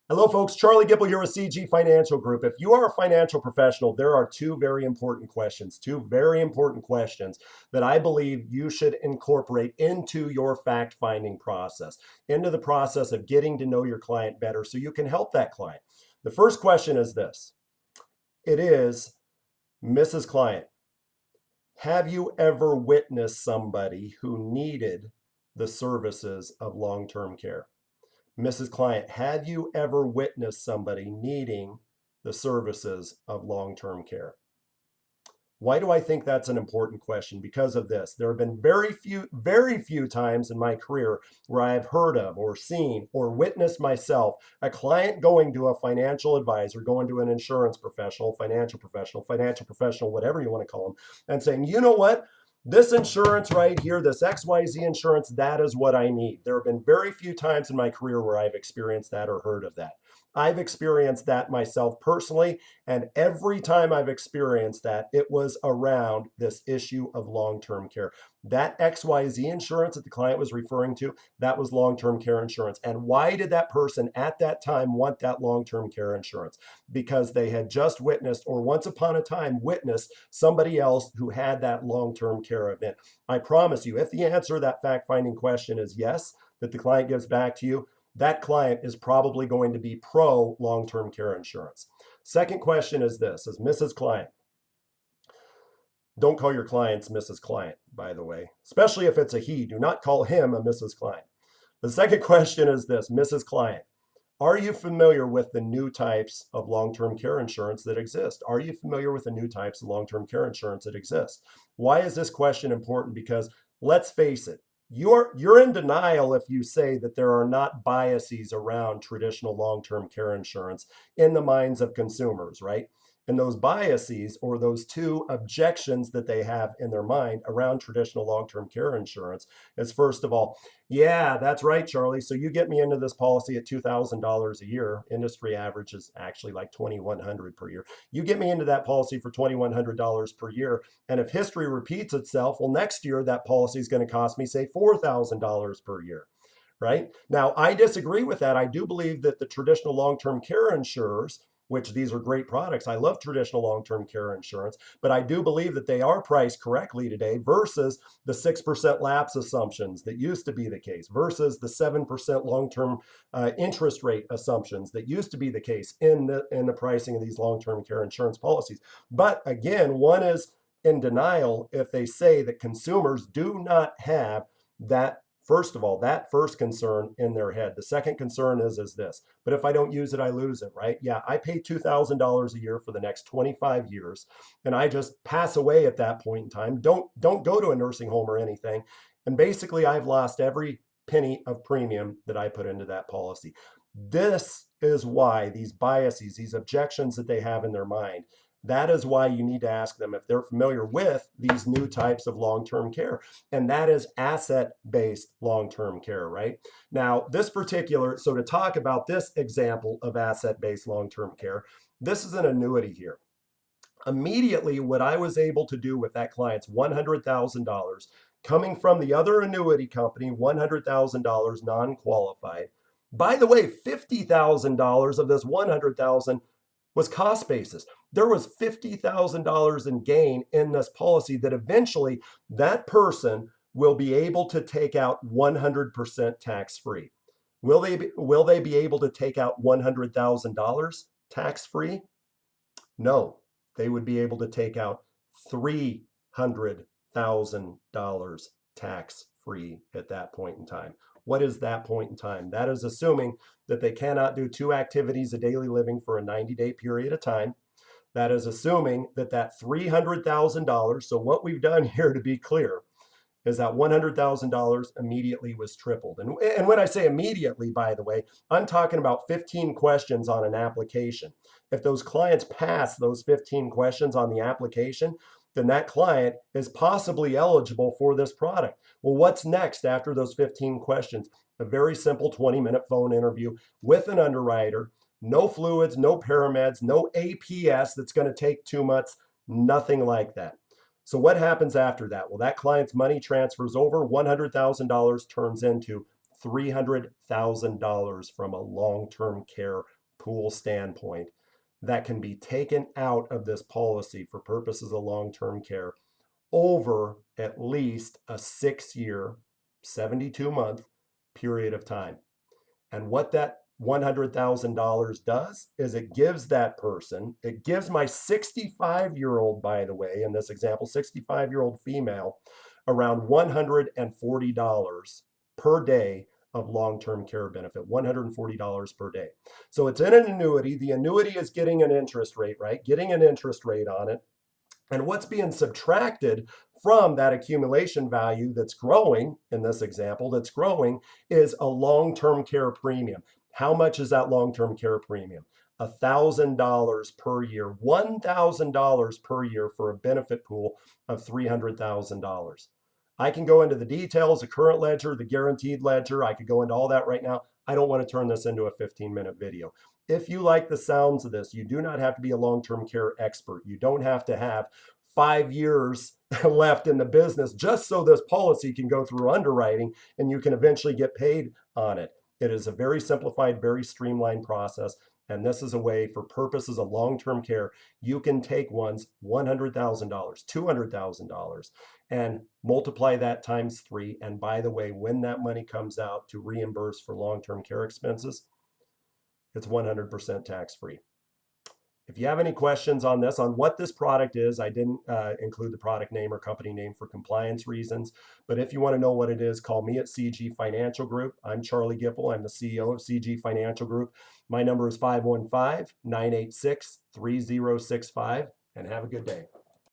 Hello, folks. Charlie Gipple here with CG Financial Group. If you are a financial professional, there are two very important questions that I believe you should incorporate into your fact finding process, into the process of getting to know your client better so you can help that client. The first question is this. It is, Mrs. Client, have you ever witnessed somebody who needed the services of long-term care? Mrs. Client, have you ever witnessed somebody needing the services of long-term care? Why do I think that's an important question? Because of this. There have been very few times in my career where I have heard of or seen or witnessed myself a client going to a financial advisor, going to an insurance professional, financial professional, whatever you want to call them, and saying, you know what? This insurance right here, this XYZ insurance, that is what I need. There have been very few times in my career where I've experienced that or heard of that. I've experienced that myself personally, and every time I've experienced that, it was around this issue of long-term care. That XYZ insurance that the client was referring to, that was long-term care insurance. And why did that person at that time want that long-term care insurance? Because they had just witnessed, or once upon a time witnessed, somebody else who had that long-term care event. I promise you, if the answer to that fact-finding question is yes, that the client gives back to you, that client is probably going to be pro long-term care insurance. Second question is this, is Mrs. Client. Don't call your clients Mrs. Client, by the way, especially if it's a he. Do not call him a Mrs. Client. The second question is this, Mrs. Client. Are you familiar with the new types of long-term care insurance that exist? Are you familiar with the new types of long-term care insurance that exist? Why is this question important? Because let's face it, you're in denial if you say that there are not biases around traditional long-term care insurance in the minds of consumers, right? And those biases, or those two objections that they have in their mind around traditional long-term care insurance, is first of all, yeah, that's right, Charlie. So you get me into this policy at $2,000 a year. Industry average is actually like $2,100 per year. You get me into that policy for $2,100 per year. And if history repeats itself, well, next year that policy is going to cost me, say, $4,000 per year. Right? Now, I disagree with that. I do believe that the traditional long-term care insurers, which these are great products. I love traditional long-term care insurance, but I do believe that they are priced correctly today versus the 6% lapse assumptions that used to be the case, versus the 7% long-term interest rate assumptions that used to be the case in the pricing of these long-term care insurance policies. But again, one is in denial if they say that consumers do not have that. First of all, that first concern in their head. The second concern is this, but if I don't use it, I lose it, right? Yeah, I pay $2,000 a year for the next 25 years, and I just pass away at that point in time. Don't go to a nursing home or anything. And basically, I've lost every penny of premium that I put into that policy. This is why these biases, these objections that they have in their mind, that is why you need to ask them if they're familiar with these new types of long-term care. And that is asset-based long-term care, right? Now, so to talk about this example of asset-based long-term care, this is an annuity here. Immediately, what I was able to do with that client's $100,000 coming from the other annuity company, $100,000 non-qualified. By the way, $50,000 of this $100,000 was cost basis. There was $50,000 in gain in this policy that eventually that person will be able to take out 100% tax free. Will they be able to take out $100,000 tax free? No, they would be able to take out $300,000 tax free at that point in time. What is that point in time? That is assuming that they cannot do two activities of daily living for a 90-day period of time. That is assuming that $300,000, so what we've done here, to be clear, is that $100,000 immediately was tripled. And when I say immediately, by the way, I'm talking about 15 questions on an application. If those clients pass those 15 questions on the application, then that client is possibly eligible for this product. Well, what's next after those 15 questions? A very simple 20-minute phone interview with an underwriter. No fluids, no parameds, no APS that's going to take 2 months, nothing like that. So what happens after that? Well, that client's money transfers over, $100,000 turns into $300,000 from a long-term care pool standpoint that can be taken out of this policy for purposes of long-term care over at least a 6-year, 72-month period of time. And what that $100,000 does is it gives that person, it gives my 65-year-old, by the way, in this example, 65-year-old female, around $140 per day of long-term care benefit, $140 per day. So it's in an annuity. The annuity is getting an interest rate, right? Getting an interest rate on it. And what's being subtracted from that accumulation value that's growing, in this example, that's growing, is a long-term care premium. How much is that long-term care premium? $1,000 per year, $1,000 per year for a benefit pool of $300,000. I can go into the details, the current ledger, the guaranteed ledger. I could go into all that right now. I don't want to turn this into a 15-minute video. If you like the sounds of this, you do not have to be a long-term care expert. You don't have to have 5 years left in the business just so this policy can go through underwriting and you can eventually get paid on it. It is a very simplified, very streamlined process. And this is a way, for purposes of long-term care, you can take one's $100,000, $200,000, and multiply that times 3. And by the way, when that money comes out to reimburse for long-term care expenses, it's 100% tax-free. If you have any questions on this, on what this product is, I didn't include the product name or company name for compliance reasons. But if you want to know what it is, call me at CG Financial Group. I'm Charlie Gipple. I'm the CEO of CG Financial Group. My number is 515-986-3065. And have a good day.